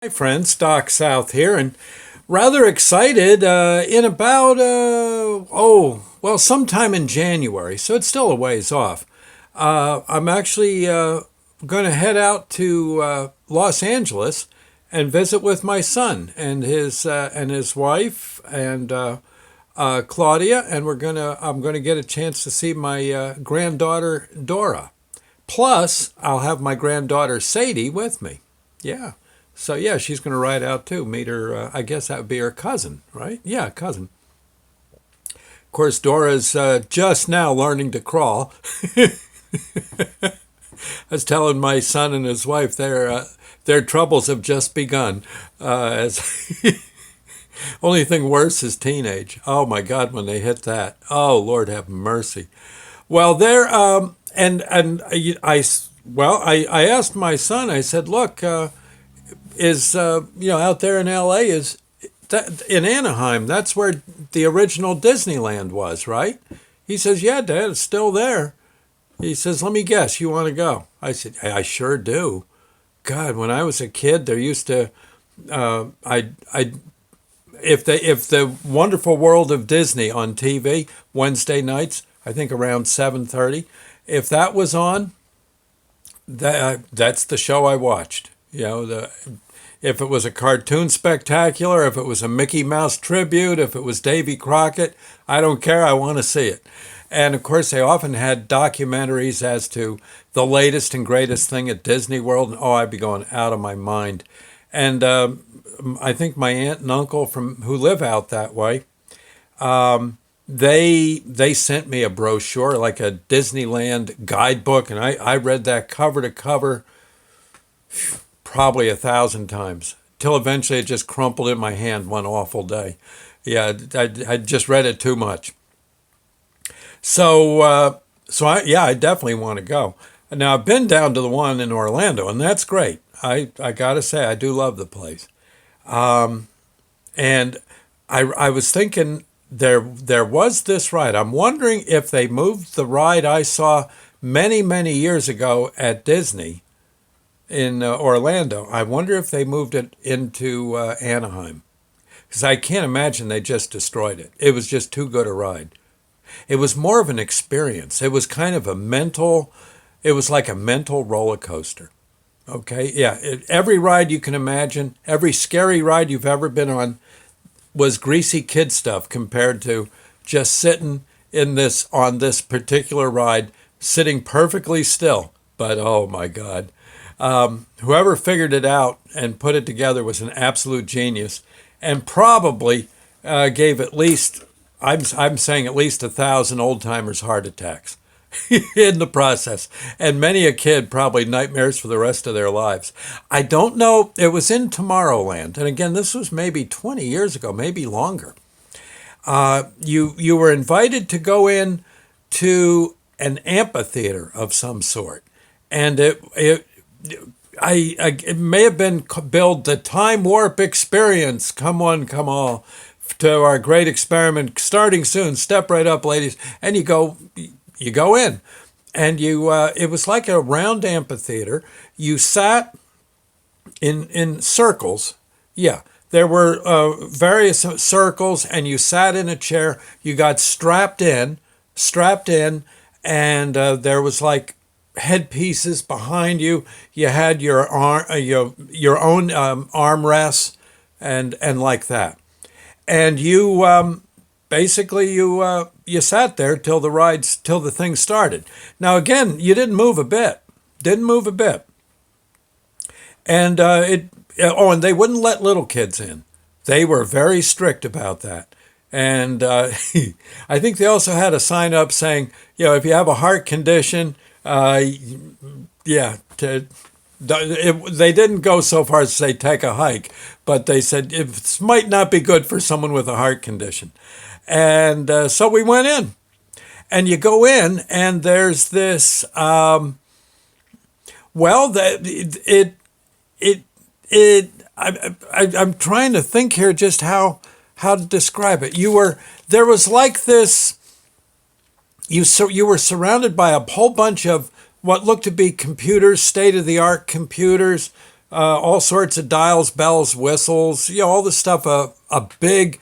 Hi, friends. Doc South here, and rather excited. In about sometime in January, so it's still a ways off. I'm actually going to head out to Los Angeles and visit with my son and his wife and Claudia, and I'm gonna get a chance to see my granddaughter Dora. Plus, I'll have my granddaughter Sadie with me. Yeah. So yeah, she's going to ride out too. Meet her. I guess that would be her cousin, right? Yeah, cousin. Of course, Dora's just now learning to crawl. I was telling my son and his wife their troubles have just begun. As only thing worse is teenage. Oh my God, when they hit that. Oh Lord, have mercy. Well, there and I asked my son. I said, look. Is out there in L.A. is that in Anaheim. That's where the original Disneyland was, right? He says, "Yeah, Dad, it's still there." He says, "Let me guess, you want to go?" I said, "I sure do." God, when I was a kid, there used to I if the Wonderful World of Disney on TV Wednesday nights, I think around 7:30, if that was on, that's the show I watched. The if it was a cartoon spectacular, if it was a Mickey Mouse tribute, if it was Davy Crockett, I don't care. I want to see it. And of course, they often had documentaries as to the latest and greatest thing at Disney World. And oh, I'd be going out of my mind. And I think my aunt and uncle who live out that way, they sent me a brochure, like a Disneyland guidebook, and I read that cover to cover probably 1,000 times till eventually it just crumpled in my hand one awful day. Yeah, I just read it too much. I definitely want to go. Now I've been down to the one in Orlando, and that's great. I gotta say I do love the place. And I was thinking there was this ride. I'm wondering if they moved the ride I saw many years ago at Disney in Orlando. I wonder if they moved it into Anaheim, because I can't imagine they just destroyed it. It was just too good a ride. It was more of an experience. It was kind of it was like a mental roller coaster. Okay, yeah. Every ride you can imagine, every scary ride you've ever been on was greasy kid stuff compared to just sitting on this particular ride, sitting perfectly still. But oh my God. Whoever figured it out and put it together was an absolute genius, and probably gave at least I'm saying at least 1,000 old timers heart attacks in the process, and many a kid probably nightmares for the rest of their lives. I don't know. It was in Tomorrowland, and again, this was maybe 20 years ago, maybe longer. You were invited to go in to an amphitheater of some sort, and it may have been billed the Time Warp Experience. Come one, come all, to our great experiment starting soon. Step right up, ladies, and you go in, and it was like a round amphitheater. You sat in circles. Yeah, there were various circles, and you sat in a chair. You got strapped in, and there was like headpieces behind you. You had your own armrests and like that. And you basically you sat there till the thing started. Now again, you didn't move a bit. Didn't move a bit. And and they wouldn't let little kids in. They were very strict about that. And I think they also had a sign up saying, if you have a heart condition, yeah, they didn't go so far as to say take a hike, but they said it might not be good for someone with a heart condition. And so we went in, and you go in, and there's this. I'm trying to think here just how to describe it. There was like this. You were surrounded by a whole bunch of what looked to be computers, state of the art computers, all sorts of dials, bells, whistles, all the stuff a big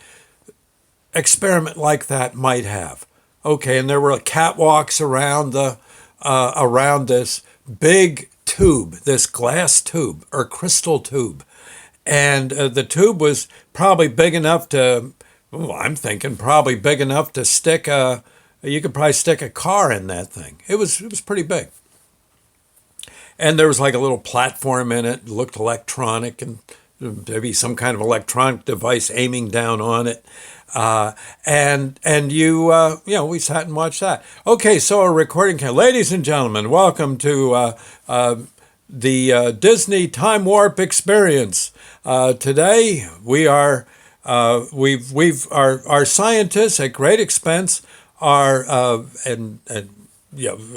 experiment like that might have. Okay, and there were catwalks around this big tube, this glass tube or crystal tube. And the tube was probably big enough to, I'm thinking probably big enough to you could probably stick a car in that thing. It was pretty big. And there was like a little platform in it, looked electronic, and maybe some kind of electronic device aiming down on it. We sat and watched that. Okay, so a recording. Ladies and gentlemen, welcome to the Disney Time Warp Experience. Today we are our scientists at great expense are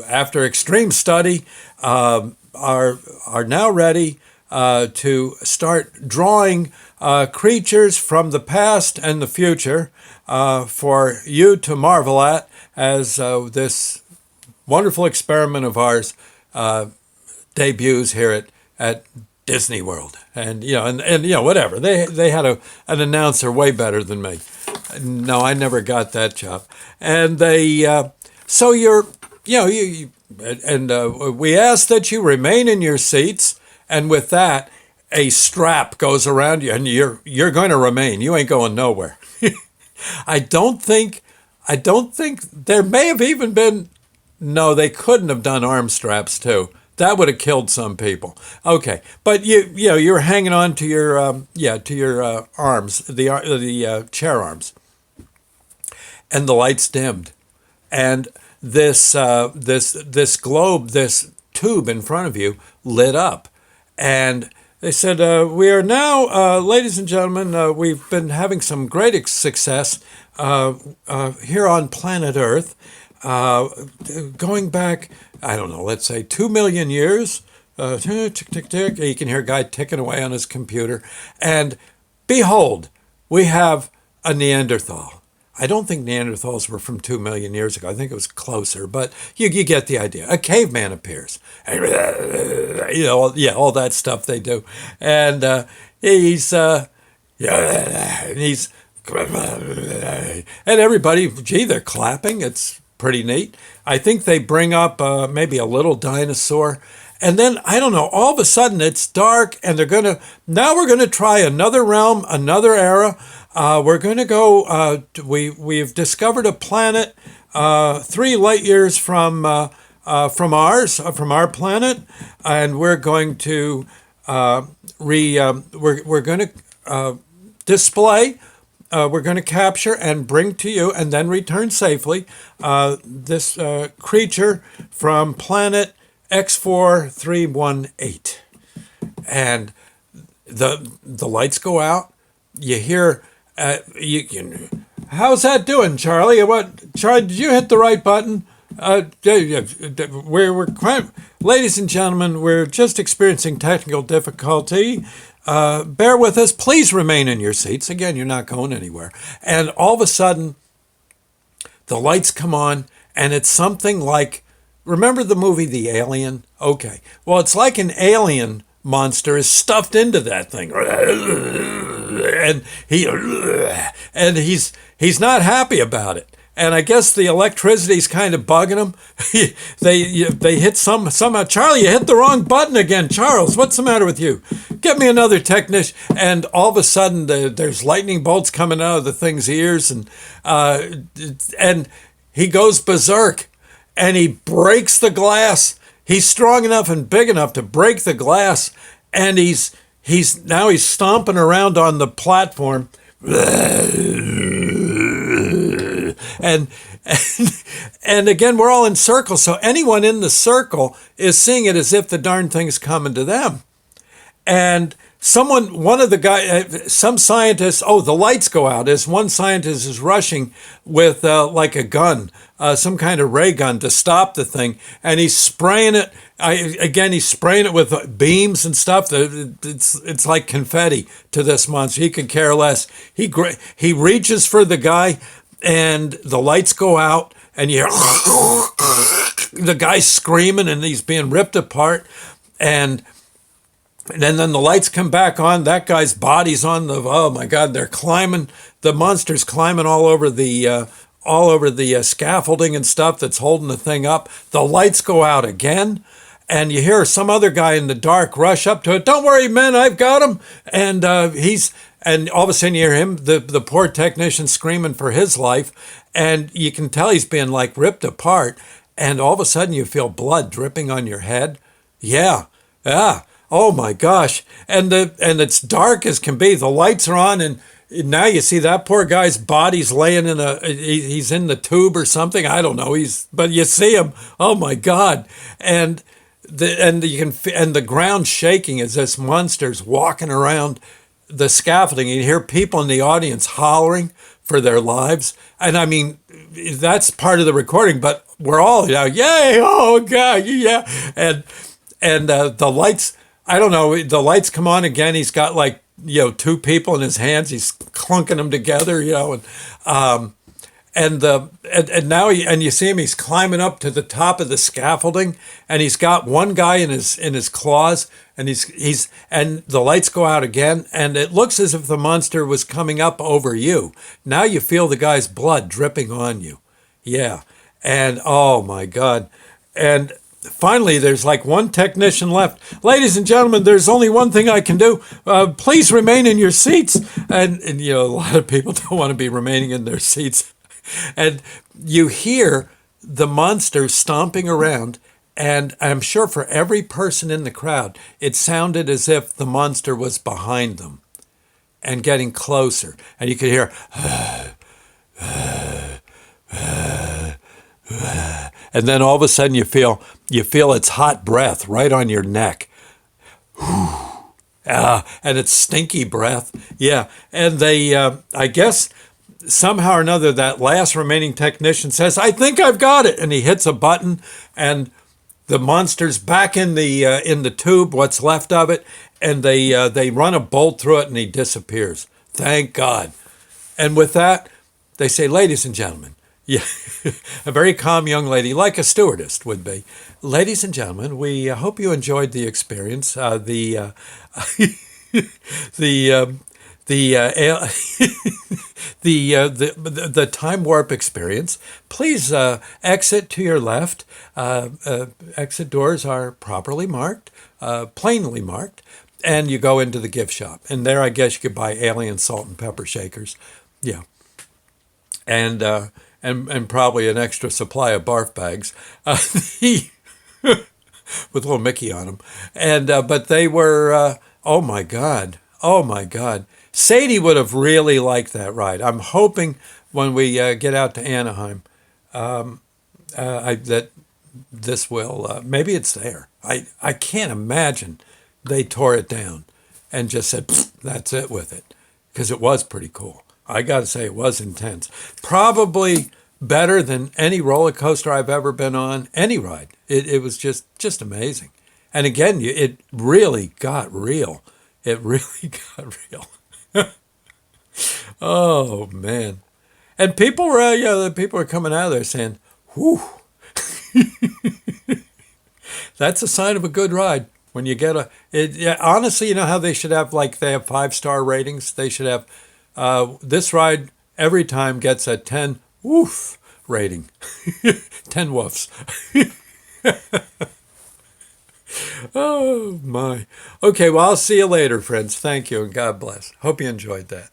after extreme study are now ready to start drawing creatures from the past and the future for you to marvel at as this wonderful experiment of ours debuts here at Disney World. And whatever, they had an announcer way better than me. No, I never got that job. And we ask that you remain in your seats, and with that, a strap goes around you, and you're going to remain. You ain't going nowhere. I don't think there may have even been. No, they couldn't have done arm straps too. That would have killed some people. Okay, but you're hanging on to your arms, the chair arms, and the lights dimmed, and this globe, this tube in front of you lit up, and they said, we are now, ladies and gentlemen, we've been having some great success here on planet Earth, going back, I don't know, let's say 2 million years. Tick, tick, tick. You can hear a guy ticking away on his computer. And behold, we have a Neanderthal. I don't think Neanderthals were from 2 million years ago. I think it was closer, but you get the idea. A caveman appears. All that stuff they do. And he's and everybody, they're clapping. It's pretty neat. I think they bring up maybe a little dinosaur. And then, I don't know, all of a sudden it's dark, and now we're going to try another realm, another era. We're going to go, we've discovered a planet 3 light years from our planet, and we're going to we're going to display, we're going to capture and bring to you, and then return safely, this creature from planet X4318. And the lights go out. You hear, how's that doing, Charlie? Charlie, did you hit the right button? Ladies and gentlemen, we're just experiencing technical difficulty. Bear with us. Please remain in your seats. Again, you're not going anywhere. And all of a sudden, the lights come on, and it's something like, remember the movie The Alien? Okay. Well, it's like an alien monster is stuffed into that thing. And he's not happy about it. And I guess the electricity's kind of bugging him. They hit somehow. Charlie, you hit the wrong button again. Charles, what's the matter with you? Get me another technician. And all of a sudden, there's lightning bolts coming out of the thing's ears, and he goes berserk, and he breaks the glass. He's strong enough and big enough to break the glass, and he's stomping around on the platform. And again, we're all in circles, so anyone in the circle is seeing it as if the darn thing's coming to them. And one of the guys, some scientists, the lights go out as one scientist is rushing with like a gun, some kind of ray gun to stop the thing, and he's spraying it. He's spraying it with beams and stuff. It's like confetti to this monster. He could care less. He reaches for the guy, and the lights go out, and you hear the guy screaming, and he's being ripped apart, and And then the lights come back on. That guy's body's on the. Oh my God! They're climbing. The monster's climbing all over the scaffolding and stuff that's holding the thing up. The lights go out again, and you hear some other guy in the dark rush up to it. Don't worry, men, I've got him. And and all of a sudden you hear him, the poor technician, screaming for his life, and you can tell he's being like ripped apart. And all of a sudden you feel blood dripping on your head. Yeah, yeah. Oh my gosh. And it's dark as can be. The lights are on, and now you see that poor guy's body's laying he's in the tube or something. I don't know. But you see him. Oh my God. And the ground shaking as this monster's walking around the scaffolding. You hear people in the audience hollering for their lives. And I mean, that's part of the recording, but we're all, yay, oh God, yeah. And the lights, I don't know, the lights come on again. He's got like, two people in his hands. He's clunking them together, and now you see him. He's climbing up to the top of the scaffolding, and he's got one guy in his claws, and and the lights go out again, and it looks as if the monster was coming up over you. Now you feel the guy's blood dripping on you, yeah, and oh my God, and finally, there's like one technician left. Ladies and gentlemen, there's only one thing I can do. Please remain in your seats. And a lot of people don't want to be remaining in their seats. And you hear the monster stomping around. And I'm sure for every person in the crowd, it sounded as if the monster was behind them and getting closer. And you could hear, and then all of a sudden you feel its hot breath right on your neck. And it's stinky breath. Yeah. And they, I guess somehow or another, that last remaining technician says, I think I've got it. And he hits a button, and the monster's back in the tube, what's left of it. And they run a bolt through it, and he disappears. Thank God. And with that, they say, ladies and gentlemen, yeah, a very calm young lady, like a stewardess would be. Ladies and gentlemen, we hope you enjoyed the experience. The the time warp experience. Please exit to your left. Exit doors are properly marked, plainly marked, and you go into the gift shop. And there, I guess you could buy alien salt and pepper shakers. Yeah, and probably an extra supply of barf bags, with little Mickey on them. And but they were, oh my God, oh my God. Sadie would have really liked that ride. I'm hoping when we get out to Anaheim, that this will, maybe it's there. I can't imagine they tore it down and just said, that's it with it, because it was pretty cool. I got to say, it was intense. Probably better than any roller coaster I've ever been on, any ride. It was just amazing. And again, it really got real. It really got real. Oh, man. And people were, the people were coming out of there saying, whew. That's a sign of a good ride. When you get honestly, you know how they should have, like, they have 5-star ratings? They should have, this ride every time gets a 10 woof rating. 10 woofs. Oh, my. Okay, well, I'll see you later, friends. Thank you, and God bless. Hope you enjoyed that.